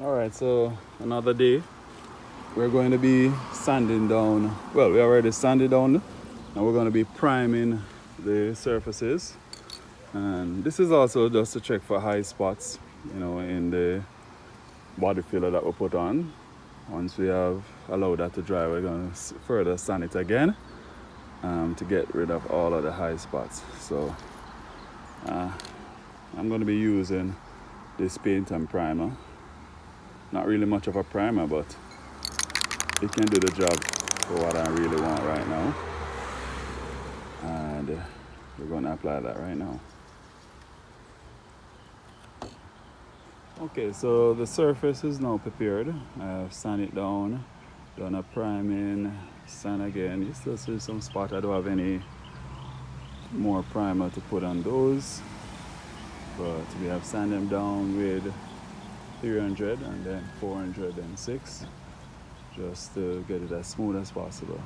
Alright, so another day. We're going to be sanding down. Well, we already sanded down. Now we're going to be priming the surfaces. And this is also just to check for high spots, in the body filler that we put on. Once we have allowed that to dry, we're going to further sand it again to get rid of all of the high spots. So I'm going to be using this paint and primer. Not really much of a primer, but it can do the job for what I really want right now. And we're going to apply that right now. Okay, so the surface is now prepared. I have sanded it down, done a priming, sand again. You still see some spot. I don't have any more primer to put on those, but we have sanded them down with 300 and then 406 just to get it as smooth as possible.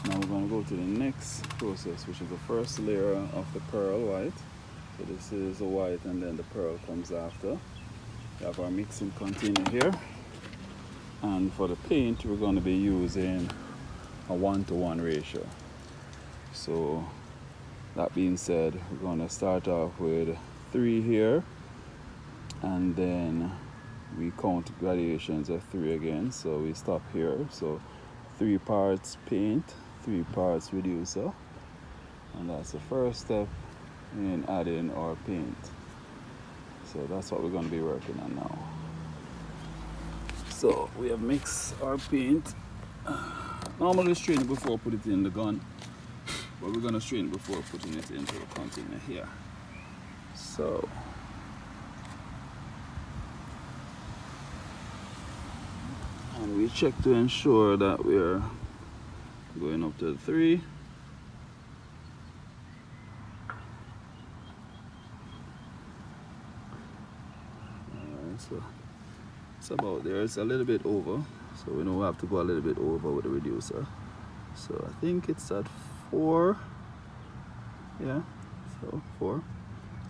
Now we're going to go to the next process, which is the first layer of the pearl white. So this is the white and then the pearl comes after. We have our mixing container here, and for the paint we're going to be using a 1-to-1 ratio. So that being said, we're going to start off with 3 here, and then we count gradations of 3 again. So we stop here. So 3 parts paint, 3 parts reducer, and that's the first step in adding our paint. So that's what we're going to be working on now. So we have mixed our paint. Normally strain it before put it in the gun, but we're going to strain it before putting it into the container here. So and we check to ensure that we're going up to 3. Alright, so it's about there. It's a little bit over, so we know we have to go a little bit over with the reducer. So I think it's at 4. Yeah, so 4.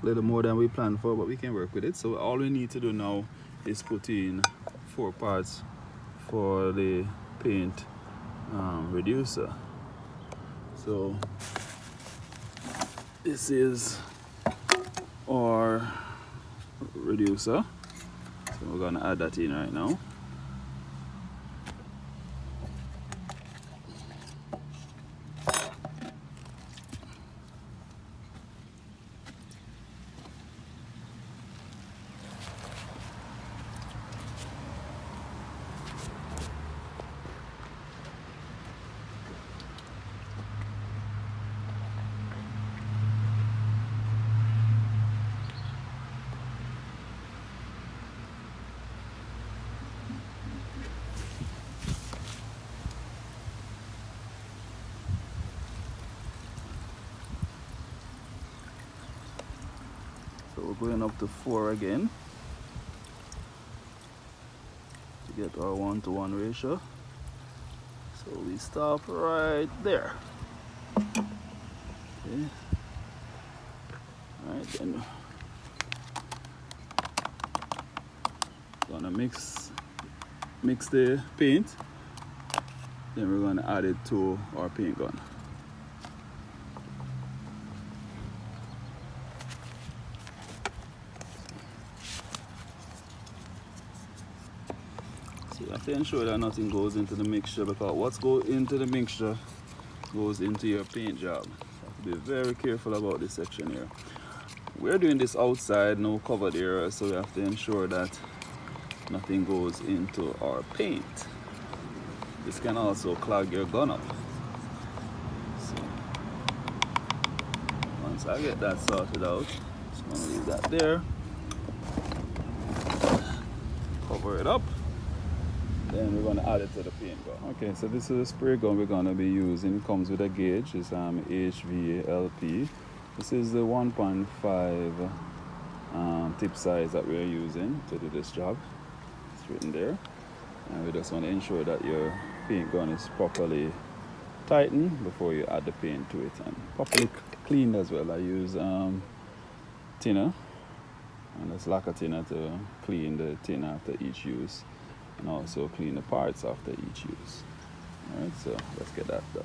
A little more than we planned for, but we can work with it. So all we need to do now is put in 4 parts for the paint reducer. So this is our reducer. So we're gonna add that in right now. So we're going up to 4 again to get our 1-to-1 ratio. So we stop right there. Okay. Alright, then gonna mix the paint. Then we're gonna add it to our paint gun. So you have to ensure that nothing goes into the mixture, because what's goes into the mixture goes into your paint job. You have to be very careful about this section here. We're doing this outside, no covered area, so we have to ensure that nothing goes into our paint. This can also clog your gun up. So once I get that sorted out, just gonna leave that there. Cover it up. Then we're gonna add it to the paint gun. Okay, so this is a spray gun we're gonna be using. It comes with a gauge. It's HVLP. This is the 1.5 tip size that we're using to do this job. It's written there. And we just want to ensure that your paint gun is properly tightened before you add the paint to it, and properly cleaned as well. I use thinner And just lock a tin to clean the tin after each use, and also clean the parts after each use. Alright, so let's get that done.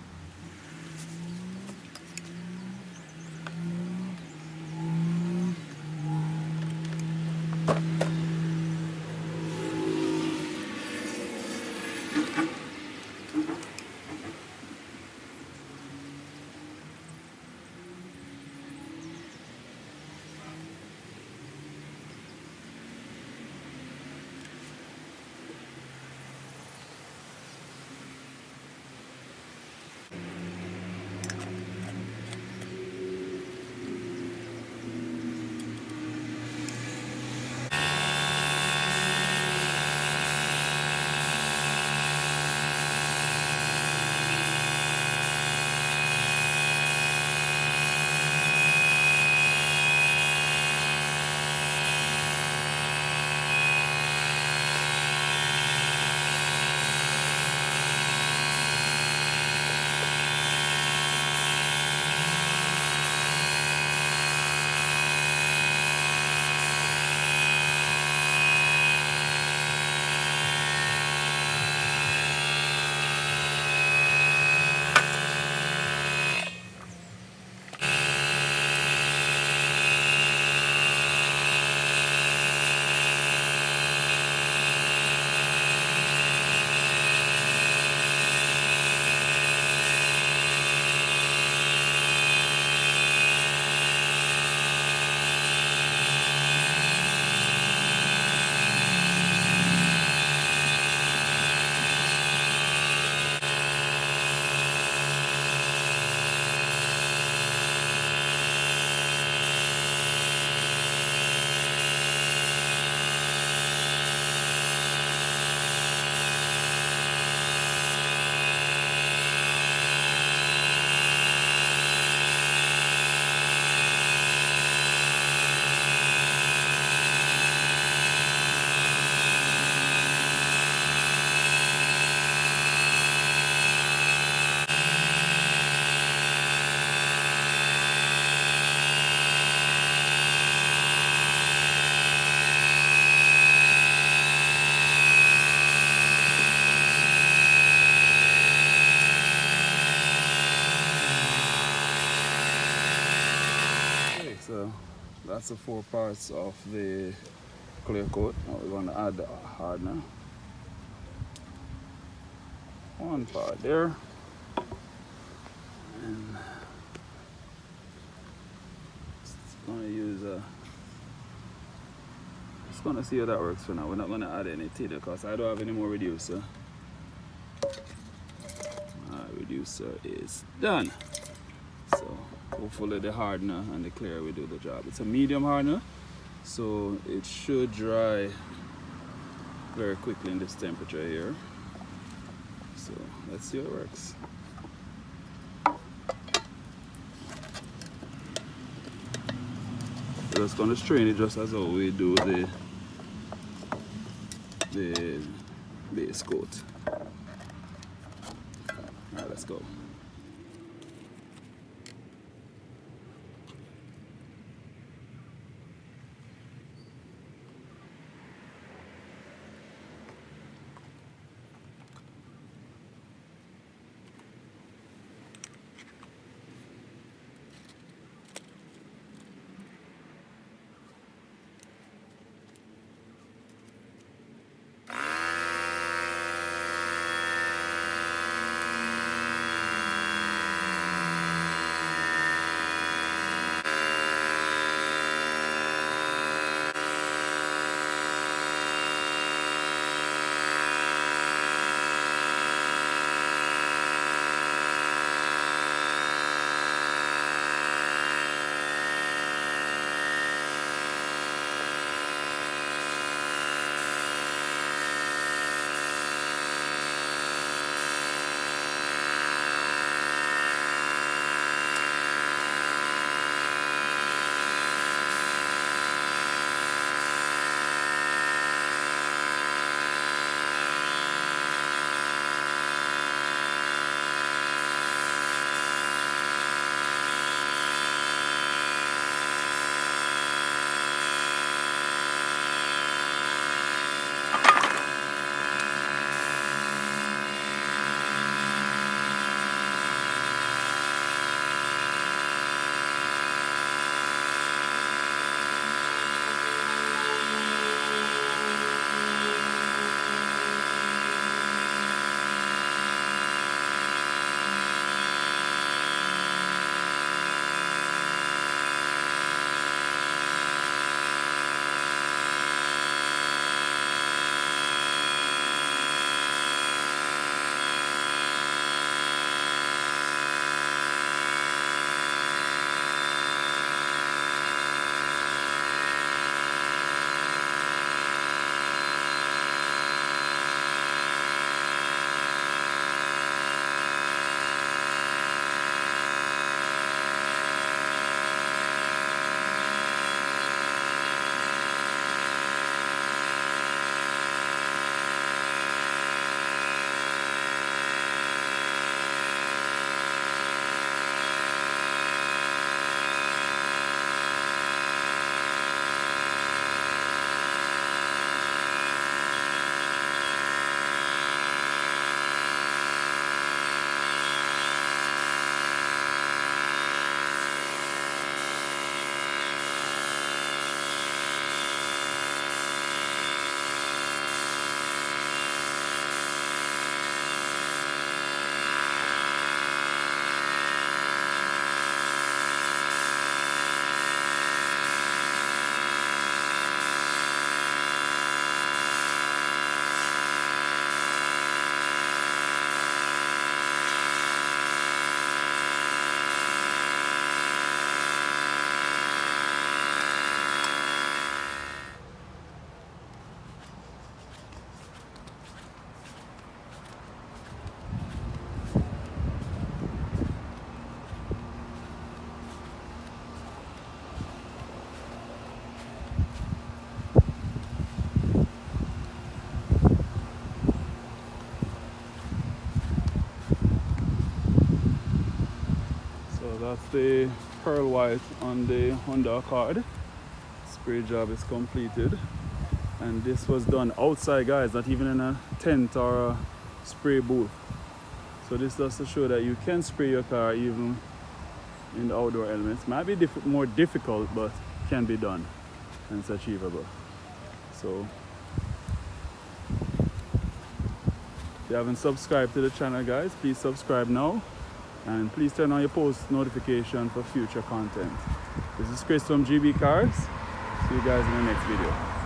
Okay, so that's the 4 parts of the clear coat. Now we're going to add the hardener. 1 part there, and it's going to use a. Just going to see how that works for now. We're not going to add any tea because I don't have any more reducer. Reducer is done. So hopefully the hardener and the clear will do the job. It's a medium hardener, so it should dry very quickly in this temperature here. So let's see how it works. We're just going to strain it just as how we do the base coat. Alright, let's go. the pearl white on the Honda Accord. Spray job is completed, and this was done outside, guys, not even in a tent or a spray booth. So this does to show that you can spray your car even in the outdoor elements. Might be more difficult, but can be done and it's achievable. So if you haven't subscribed to the channel, guys, please subscribe now, and please turn on your post notification for future content. This is Chris from GB Cars. See you guys in the next video.